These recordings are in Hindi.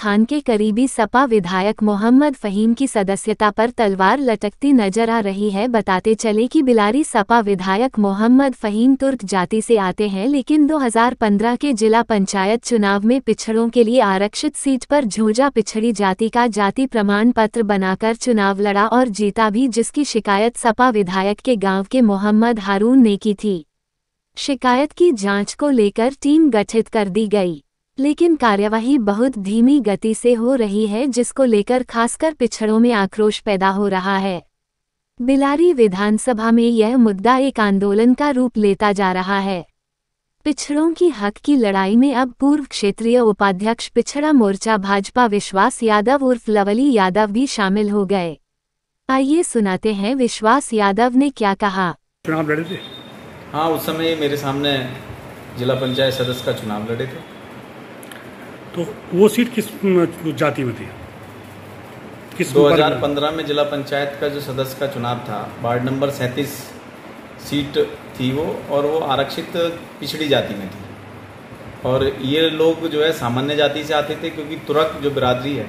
खान के करीबी सपा विधायक मोहम्मद फहीम की सदस्यता पर तलवार लटकती नजर आ रही है। बताते चले कि बिलारी सपा विधायक मोहम्मद फहीम तुर्क जाति से आते हैं, लेकिन 2015 के जिला पंचायत चुनाव में पिछड़ों के लिए आरक्षित सीट पर झोजा पिछड़ी जाति का जाति प्रमाण पत्र बनाकर चुनाव लड़ा और जीता भी, जिसकी शिकायत सपा विधायक के गाँव के मोहम्मद हारून ने की थी। शिकायत की जांच को लेकर टीम गठित कर दी गई, लेकिन कार्यवाही बहुत धीमी गति से हो रही है, जिसको लेकर खासकर पिछड़ों में आक्रोश पैदा हो रहा है। बिलारी विधानसभा में यह मुद्दा एक आंदोलन का रूप लेता जा रहा है। पिछड़ों की हक की लड़ाई में अब पूर्व क्षेत्रीय उपाध्यक्ष पिछड़ा मोर्चा भाजपा विश्वास यादव उर्फ लवली यादव भी शामिल हो गए। आइए सुनाते हैं विश्वास यादव ने क्या कहा। चुनाव लड़े थे? हाँ, उस समय मेरे सामने जिला पंचायत सदस्य का चुनाव लड़े थे। तो वो सीट किस जाति में थी? किस 2015 में जिला पंचायत का जो सदस्य का चुनाव था, वार्ड नंबर 37 सीट थी वो, और वो आरक्षित पिछड़ी जाति में थी। और ये लोग जो है सामान्य जाति से आते थे, क्योंकि तुरक जो बिरादरी है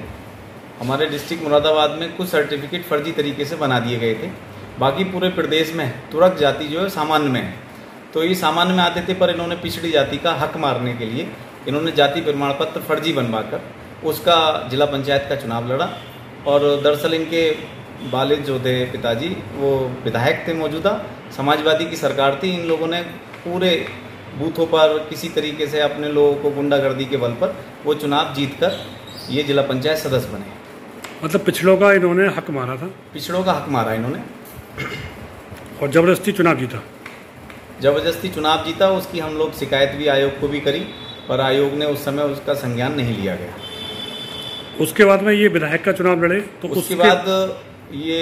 हमारे डिस्ट्रिक्ट मुरादाबाद में कुछ सर्टिफिकेट फर्जी तरीके से बना दिए गए थे। बाकी पूरे प्रदेश में तुरक जाति जो है सामान्य में है, तो ये सामान्य में आते थे, पर इन्होंने पिछड़ी जाति का हक मारने के लिए इन्होंने जाति प्रमाण पत्र फर्जी बनवाकर उसका जिला पंचायत का चुनाव लड़ा। और दरअसल इनके वालिद जो थे, पिताजी, वो विधायक थे, मौजूदा समाजवादी की सरकार थी। इन लोगों ने पूरे बूथों पर किसी तरीके से अपने लोगों को गुंडागर्दी के बल पर वो चुनाव जीतकर ये जिला पंचायत सदस्य बने। मतलब पिछड़ों का इन्होंने हक मारा था? पिछड़ों का हक मारा इन्होंने और जबरदस्ती चुनाव जीता। जबरदस्ती चुनाव जीता। उसकी हम लोग शिकायत भी आयोग को भी करी, पर आयोग ने उस समय उसका संज्ञान नहीं लिया गया। उसके बाद में ये विधायक का चुनाव लड़े, तो उसके बाद ये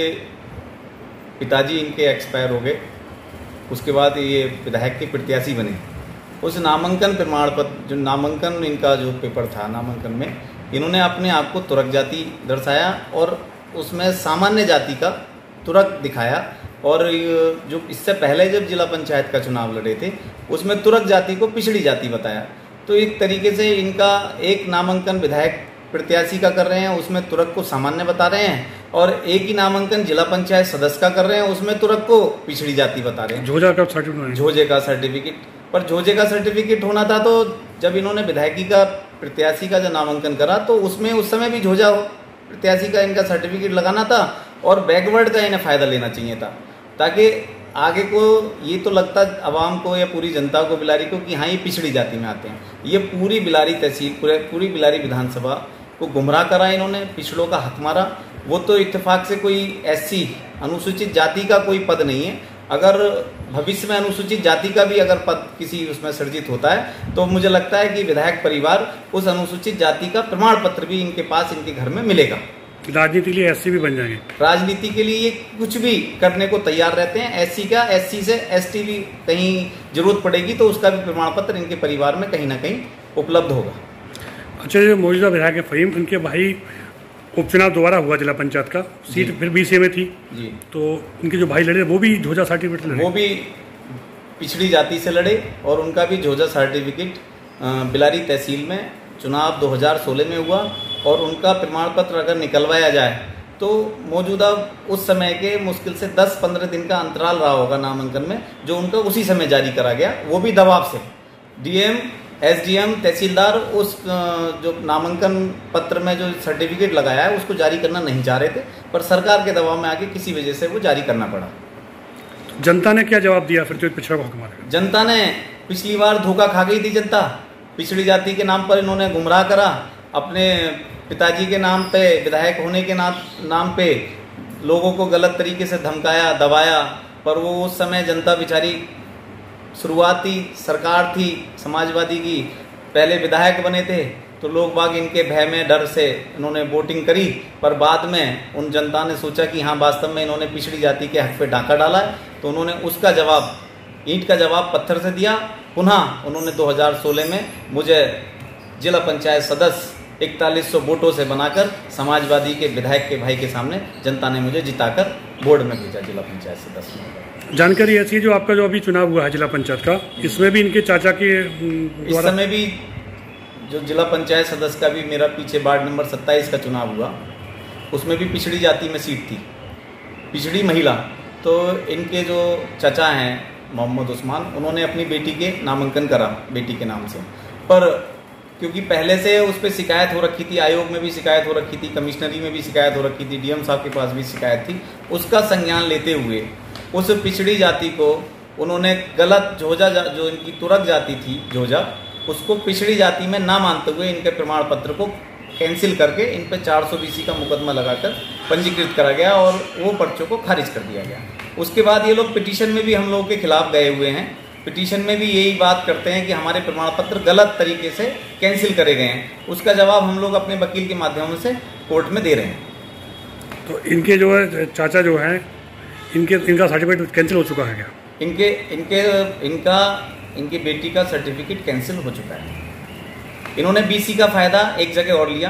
पिताजी इनके एक्सपायर हो गए। उसके बाद ये विधायक के प्रत्याशी बने। उस नामांकन प्रमाण पत्र, जो नामांकन इनका जो पेपर था, नामांकन में इन्होंने अपने आप को तुरक जाति दर्शाया और उसमें सामान्य जाति का तुरक दिखाया। और जो इससे पहले जब जिला पंचायत का चुनाव लड़े थे उसमें तुरक जाति को पिछड़ी जाति बताया। तो एक तरीके से इनका एक नामांकन विधायक प्रत्याशी का कर रहे हैं, उसमें तुरक को सामान्य बता रहे हैं, और एक ही नामांकन जिला पंचायत सदस्य का कर रहे हैं, उसमें तुरक को पिछड़ी जाति बता रहे हैं। झोजा का सर्टिफिकेट, झोजे का सर्टिफिकेट। पर झोजे का सर्टिफिकेट होना था, तो जब इन्होंने विधायकी का प्रत्याशी का जो नामांकन करा तो उसमें उस समय भी झोजा प्रत्याशी का इनका सर्टिफिकेट लगाना था और बैकवर्ड का इन्हें फायदा लेना चाहिए था, ताकि आगे को ये तो लगता आवाम को या पूरी जनता को, बिलारी को, कि हाँ ये पिछड़ी जाति में आते हैं। ये पूरी बिलारी तहसील, पूरी बिलारी विधानसभा को गुमराह करा इन्होंने, पिछड़ों का हक मारा। वो तो इत्तेफाक से कोई एससी अनुसूचित जाति का कोई पद नहीं है। अगर भविष्य में अनुसूचित जाति का भी अगर पद किसी उसमें सृजित होता है तो मुझे लगता है कि विधायक परिवार उस अनुसूचित जाति का प्रमाण पत्र भी इनके पास, इनके घर में मिलेगा। राजनीति के लिए एससी भी बन जाएंगे। राजनीति के लिए ये कुछ भी करने को तैयार रहते हैं। एससी का, एससी से एसटी भी कहीं जरूरत पड़ेगी तो उसका भी प्रमाण पत्र इनके परिवार में कहीं ना कहीं उपलब्ध होगा। अच्छा, जो मौजूदा विधायक है फहीम, उनके भाई उपचुनाव दोबारा हुआ जिला पंचायत का, सीट फिर बीसीए में थी जी। तो उनके जो भाई लड़े वो भी झोजा सर्टिफिकेट लड़े? वो भी पिछड़ी जाति से लड़े और उनका भी झोजा सर्टिफिकेट बिलारी तहसील में चुनाव 2016 में हुआ। और उनका प्रमाण पत्र अगर निकलवाया जाए तो मौजूदा उस समय के मुश्किल से 10-15 दिन का अंतराल रहा होगा नामांकन में, जो उनका उसी समय जारी करा गया, वो भी दबाव से। डीएम, एसडीएम, तहसीलदार उस जो नामांकन पत्र में जो सर्टिफिकेट लगाया है उसको जारी करना नहीं चाह रहे थे, पर सरकार के दबाव में आके किसी वजह से वो जारी करना पड़ा। जनता ने क्या जवाब दिया फिर जो पिछड़ा को हक मारा? जनता ने पिछली बार धोखा खा गई थी जनता। पिछड़ी जाति के नाम पर इन्होंने गुमराह करा, अपने पिताजी के नाम पे, विधायक होने के नाम पे लोगों को गलत तरीके से धमकाया, दबाया। पर वो उस समय जनता बेचारी, शुरुआती सरकार थी समाजवादी की, पहले विधायक बने थे तो लोग बाग इनके भय में, डर से इन्होंने वोटिंग करी। पर बाद में उन जनता ने सोचा कि हाँ वास्तव में इन्होंने पिछड़ी जाति के हक पे डाका डाला है, तो उन्होंने उसका जवाब, ईंट का जवाब पत्थर से दिया। पुनः उन्होंने 2016 में मुझे जिला पंचायत सदस्य 4100 वोटों से बनाकर समाजवादी के विधायक के भाई के सामने जनता ने मुझे जिताकर बोर्ड में भेजा जिला पंचायत सदस्य। जानकारी ऐसी है जो आपका जो अभी चुनाव हुआ है जिला पंचायत का, इसमें भी इनके चाचा के इस समय भी जो जिला पंचायत सदस्य का भी मेरा पीछे वार्ड नंबर 27 का चुनाव हुआ, उसमें भी पिछड़ी जाति में सीट थी, पिछड़ी महिला। तो इनके जो चचा हैं मोहम्मद उस्मान, उन्होंने अपनी बेटी के नामांकन करा बेटी के नाम से, पर क्योंकि पहले से उस पर शिकायत हो रखी थी, आयोग में भी शिकायत हो रखी थी, कमिश्नरी में भी शिकायत हो रखी थी, डीएम साहब के पास भी शिकायत थी, उसका संज्ञान लेते हुए उस पिछड़ी जाति को उन्होंने गलत झोजा, जो इनकी तुरक जाति थी झोजा, उसको पिछड़ी जाति में ना मानते हुए इनके प्रमाण पत्र को कैंसिल करके इन पे 420 का मुकदमा लगाकर पंजीकृत करा गया और वो पर्चों को खारिज कर दिया गया। उसके बाद ये लोग पिटीशन में भी हम लोगों के खिलाफ गए हुए हैं। पिटीशन में भी यही बात करते हैं कि हमारे प्रमाण पत्र गलत तरीके से कैंसिल करे गए हैं। उसका जवाब हम लोग अपने वकील के माध्यम से कोर्ट में दे रहे हैं। तो इनके जो है चाचा जो हैं, इनका सर्टिफिकेट कैंसिल हो चुका है क्या? इनकी बेटी का सर्टिफिकेट कैंसिल हो चुका है। इन्होंने बीसी का फ़ायदा एक जगह और लिया।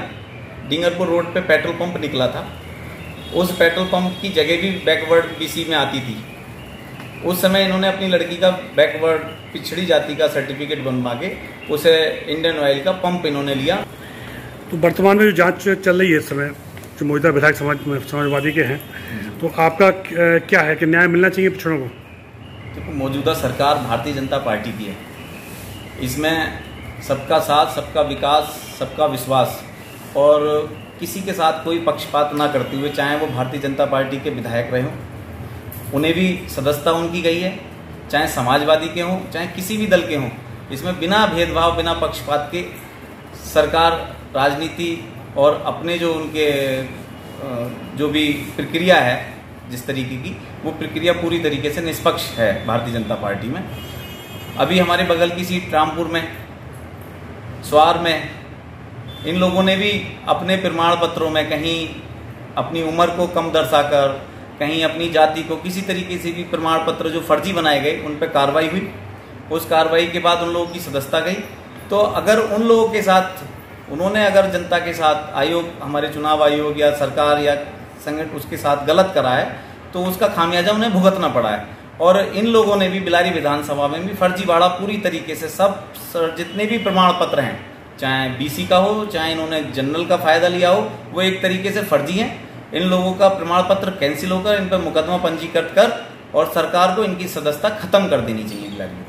डिंगरपुर रोड पे पेट्रोल पंप निकला था, उस पेट्रोल पंप की जगह भी बैकवर्ड बीसी में आती थी। उस समय इन्होंने अपनी लड़की का बैकवर्ड पिछड़ी जाति का सर्टिफिकेट बनवा के उसे इंडियन ऑयल का पंप इन्होंने लिया। तो वर्तमान में जो जांच चल रही है इस समय, जो मौजूदा विधायक समाजवादी के हैं, तो आपका क्या है कि न्याय मिलना चाहिए पिछड़ों को? देखो, मौजूदा सरकार भारतीय जनता पार्टी की है। इसमें सबका साथ, सबका विकास, सबका विश्वास और किसी के साथ कोई पक्षपात ना करते हुए, चाहे वो भारतीय जनता पार्टी के विधायक रहे हों, उन्हें भी सदस्यता उनकी गई है, चाहे समाजवादी के हों, चाहे किसी भी दल के हों। इसमें बिना भेदभाव, बिना पक्षपात के सरकार राजनीति और अपने जो उनके जो भी प्रक्रिया है जिस तरीके की, वो प्रक्रिया पूरी तरीके से निष्पक्ष है भारतीय जनता पार्टी में। अभी हमारे बगल की सीट रामपुर में, स्वार में, इन लोगों ने भी अपने प्रमाण पत्रों में कहीं अपनी उम्र को कम दर्शाकर, कहीं अपनी जाति को किसी तरीके से भी प्रमाण पत्र जो फर्जी बनाए गए उन पर कार्रवाई हुई। उस कार्रवाई के बाद उन लोगों की सदस्यता गई। तो अगर उन लोगों के साथ उन्होंने अगर जनता के साथ, आयोग, हमारे चुनाव आयोग या सरकार या संगठन उसके साथ गलत करा है, तो उसका खामियाजा उन्हें भुगतना पड़ा है। और इन लोगों ने भी बिलारी विधानसभा में भी फर्जीवाड़ा पूरी तरीके से सब जितने भी प्रमाण पत्र हैं, चाहे बीसी का हो, चाहे इन्होंने जनरल का फायदा लिया हो, वो एक तरीके से फर्जी हैं। इन लोगों का प्रमाण पत्र कैंसिल होकर इन पर मुकदमा पंजीकृत कर और सरकार को इनकी सदस्यता खत्म कर देनी चाहिए बिलारी।